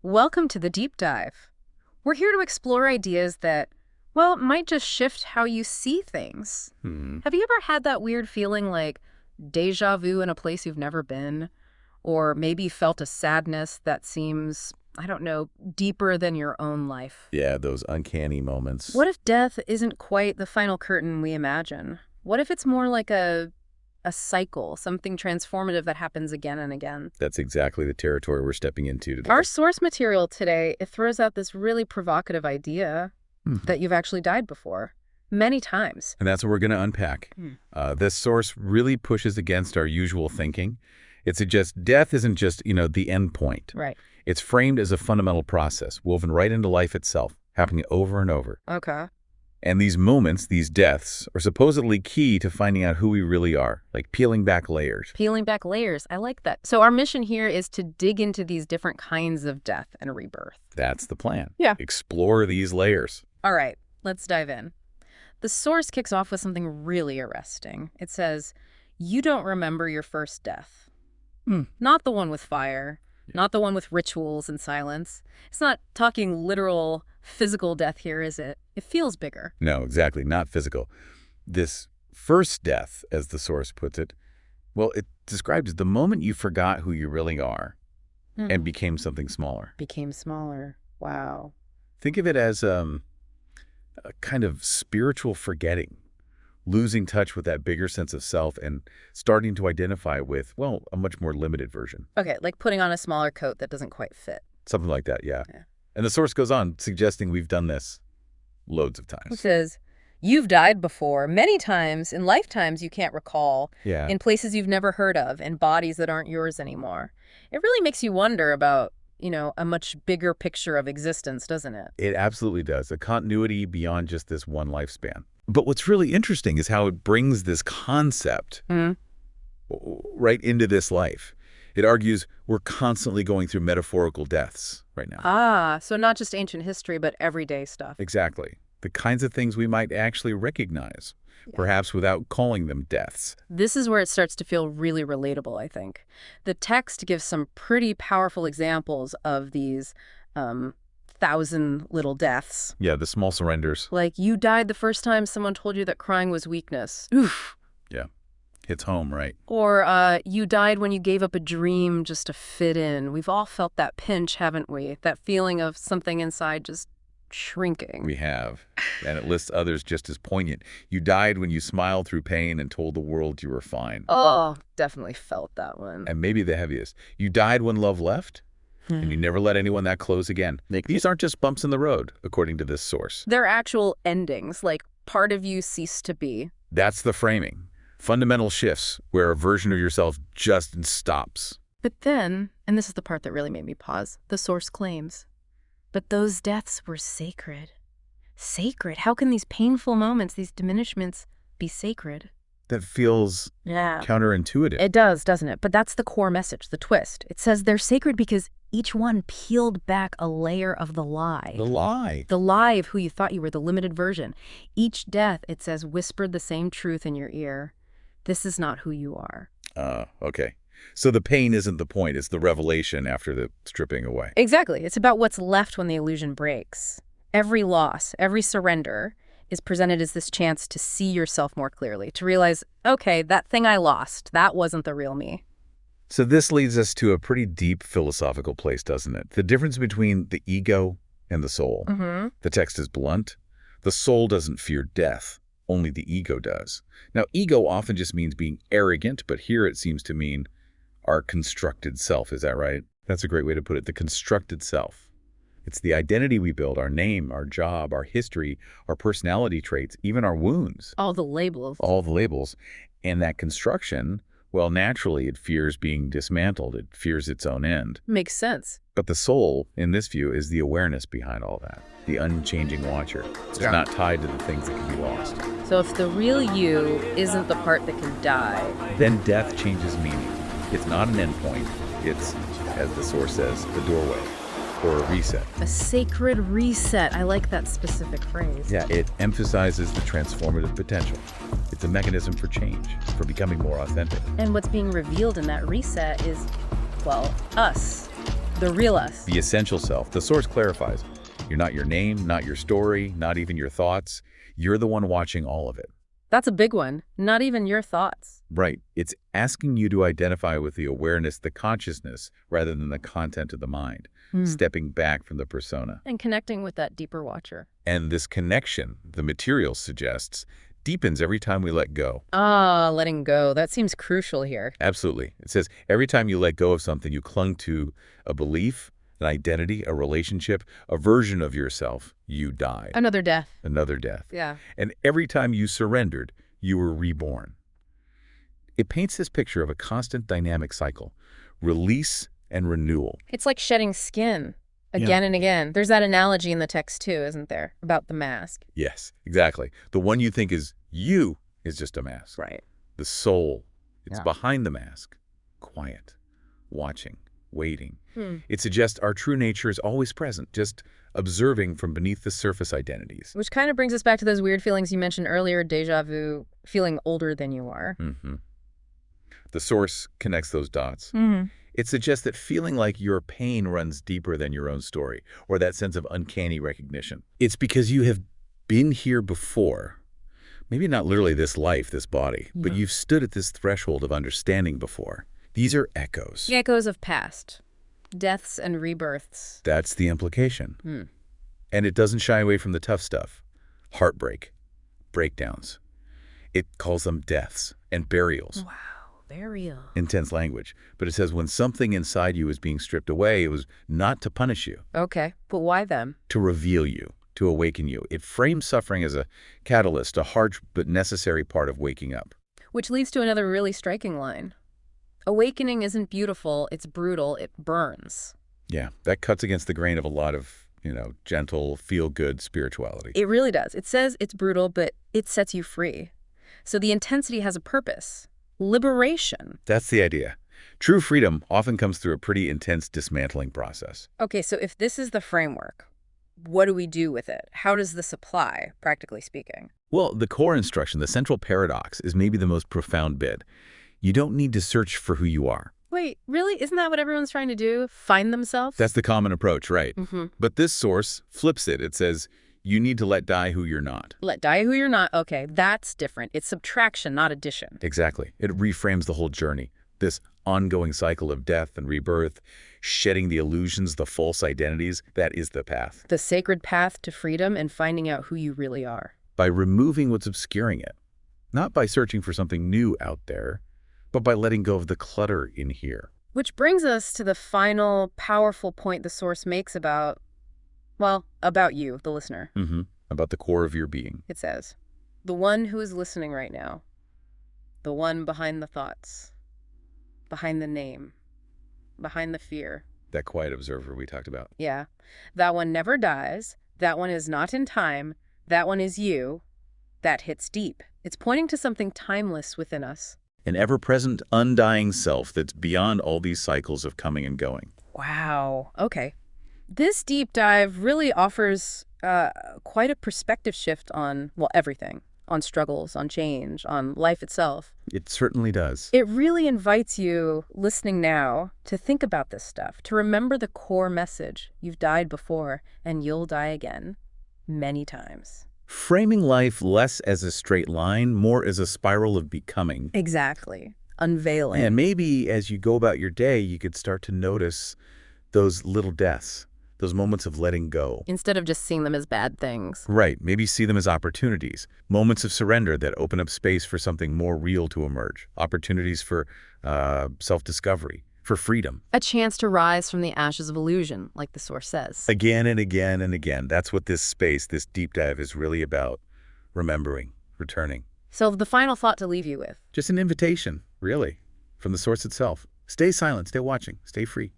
Welcome to the deep dive. We're here to explore ideas that, well, might just shift how you see things. Have you ever had that weird feeling like deja vu in a place you've never been? Or maybe felt a sadness that seems, I don't know, deeper than your own life? Yeah, those uncanny moments. What if death isn't quite the final curtain we imagine? What if it's more like a cycle, something transformative that happens again and again? That's exactly the territory we're stepping into today. Our source material today, it throws out this really provocative idea that you've actually died before, many times. And that's what we're going to unpack. This source really pushes against our usual thinking. It suggests death isn't just, the end point. Right. It's framed as a fundamental process, woven right into life itself, happening over and over. Okay. And these moments, these deaths, are supposedly key to finding out who we really are, like peeling back layers. Peeling back layers. I like that. So our mission here is to dig into these different kinds of death and rebirth. That's the plan. Yeah. Explore these layers. All right, let's dive in. The source kicks off with something really arresting. It says, you don't remember your first death. Not the one with fire, not the one with rituals and silence. It's not talking literal physical death here, is it? It feels bigger. No, exactly, not physical. This first death, as the source puts it, well, it describes the moment you forgot who you really are and became something smaller. Became smaller. Wow. Think of it as a kind of spiritual forgetting, losing touch with that bigger sense of self and starting to identify with, well, a much more limited version. Okay, like putting on a smaller coat that doesn't quite fit. Something like that, yeah. And the source goes on, suggesting we've done this loads of times. It says, you've died before, many times, in lifetimes you can't recall, in places you've never heard of, in bodies that aren't yours anymore. It really makes you wonder about, a much bigger picture of existence, doesn't it? It absolutely does. A continuity beyond just this one lifespan. But what's really interesting is how it brings this concept right into this life. It argues we're constantly going through metaphorical deaths right now. Ah, so not just ancient history, but everyday stuff. Exactly. The kinds of things we might actually recognize, perhaps without calling them deaths. This is where it starts to feel really relatable, I think. The text gives some pretty powerful examples of these 1,000 little deaths. Yeah, the small surrenders. Like, you died the first time someone told you that crying was weakness. Oof. Yeah. Hits home, right? Or you died when you gave up a dream just to fit in. We've all felt that pinch, haven't we? That feeling of something inside just shrinking. We have. And it lists others just as poignant. You died when you smiled through pain and told the world you were fine. Oh, definitely felt that one. And maybe the heaviest. You died when love left, and you never let anyone that close again. These aren't just bumps in the road, according to this source. They're actual endings, like part of you ceased to be. That's the framing. Fundamental shifts where a version of yourself just stops. But then, and this is the part that really made me pause, the source claims, but those deaths were sacred. Sacred? How can these painful moments, these diminishments, be sacred? That feels counterintuitive. It does, doesn't it? But that's the core message, the twist. It says they're sacred because each one peeled back a layer of the lie. The lie. The lie of who you thought you were, the limited version. Each death, it says, whispered the same truth in your ear. This is not who you are. Okay. So the pain isn't the point. It's the revelation after the stripping away. Exactly. It's about what's left when the illusion breaks. Every loss, every surrender is presented as this chance to see yourself more clearly, to realize, okay, that thing I lost, that wasn't the real me. So this leads us to a pretty deep philosophical place, doesn't it? The difference between the ego and the soul. The text is blunt. The soul doesn't fear death. Only the ego does. Now, ego often just means being arrogant, but here it seems to mean our constructed self. Is that right? That's a great way to put it. The constructed self. It's the identity we build, our name, our job, our history, our personality traits, even our wounds. All the labels. All the labels. And that construction, well, naturally, it fears being dismantled. It fears its own end. Makes sense. But the soul, in this view, is the awareness behind all that. The unchanging watcher. It's not tied to the things that can be lost. So if the real you isn't the part that can die, then death changes meaning. It's not an endpoint. It's, as the source says, a doorway or a reset. A sacred reset. I like that specific phrase. Yeah, it emphasizes the transformative potential. It's a mechanism for change, for becoming more authentic. And what's being revealed in that reset is, well, us. The real us. The essential self. The Source clarifies. You're not your name, not your story, not even your thoughts. You're the one watching all of it. That's a big one. Not even your thoughts. Right. It's asking you to identify with the awareness, the consciousness, rather than the content of the mind, stepping back from the persona. And connecting with that deeper watcher. And this connection, the material suggests, deepens every time we let go. Ah, letting go. That seems crucial here. Absolutely. It says every time you let go of something, you clung to a belief, an identity, a relationship, a version of yourself, you died. Another death. Another death. Yeah. And every time you surrendered, you were reborn. It paints this picture of a constant dynamic cycle, release and renewal. It's like shedding skin again and again. There's that analogy in the text too, isn't there? About the mask. Yes, exactly. The one you think is you is just a mask. Right. The soul, it's behind the mask, quiet, watching, waiting. It suggests our true nature is always present, just observing from beneath the surface identities. Which kind of brings us back to those weird feelings you mentioned earlier, déjà vu, feeling older than you are. The Source connects those dots. It suggests that feeling like your pain runs deeper than your own story, or that sense of uncanny recognition. It's because you have been here before. Maybe not literally this life, this body, but you've stood at this threshold of understanding before. These are echoes. The echoes of past. Deaths and rebirths. That's the implication. And it doesn't shy away from the tough stuff. Heartbreak, breakdowns. It calls them deaths and burials. Wow, burial. Intense language. But it says when something inside you is being stripped away, it was not to punish you. Okay, but why them? To reveal you, to awaken you. It frames suffering as a catalyst, a harsh but necessary part of waking up. Which leads to another really striking line. Awakening isn't beautiful, it's brutal, it burns. Yeah, that cuts against the grain of a lot of, gentle, feel-good spirituality. It really does. It says it's brutal, but it sets you free. So the intensity has a purpose. Liberation. That's the idea. True freedom often comes through a pretty intense dismantling process. Okay, so if this is the framework, what do we do with it? How does this apply, practically speaking? Well, the core instruction, the central paradox, is maybe the most profound bit. You don't need to search for who you are. Wait, really? Isn't that what everyone's trying to do? Find themselves? That's the common approach, right? But this Source flips it. It says, you need to let die who you're not. Let die who you're not. Okay, that's different. It's subtraction, not addition. Exactly. It reframes the whole journey. This ongoing cycle of death and rebirth, shedding the illusions, the false identities, that is the path. The sacred path to freedom and finding out who you really are. By removing what's obscuring it. Not by searching for something new out there, but by letting go of the clutter in here. Which brings us to the final powerful point the Source makes about, well, about you, the listener. About the core of your being. It says, the one who is listening right now, the one behind the thoughts, behind the name, behind the fear. That quiet observer we talked about. Yeah. That one never dies. That one is not in time. That one is you. That hits deep. It's pointing to something timeless within us. An ever-present, undying self that's beyond all these cycles of coming and going. Wow. Okay. This deep dive really offers quite a perspective shift on, well, everything. On struggles, on change, on life itself. It certainly does. It really invites you, listening now, to think about this stuff, to remember the core message. You've died before, and you'll die again, many times. Framing life less as a straight line, more as a spiral of becoming. Exactly. Unveiling. And maybe as you go about your day, you could start to notice those little deaths, those moments of letting go. Instead of just seeing them as bad things. Right. Maybe see them as opportunities, moments of surrender that open up space for something more real to emerge, opportunities for self-discovery, for freedom. A chance to rise from the ashes of illusion, like the Source says. Again and again and again. That's what this space, this deep dive is really about. Remembering, returning. So the final thought to leave you with. Just an invitation, really, from the Source itself. Stay silent, stay watching, stay free.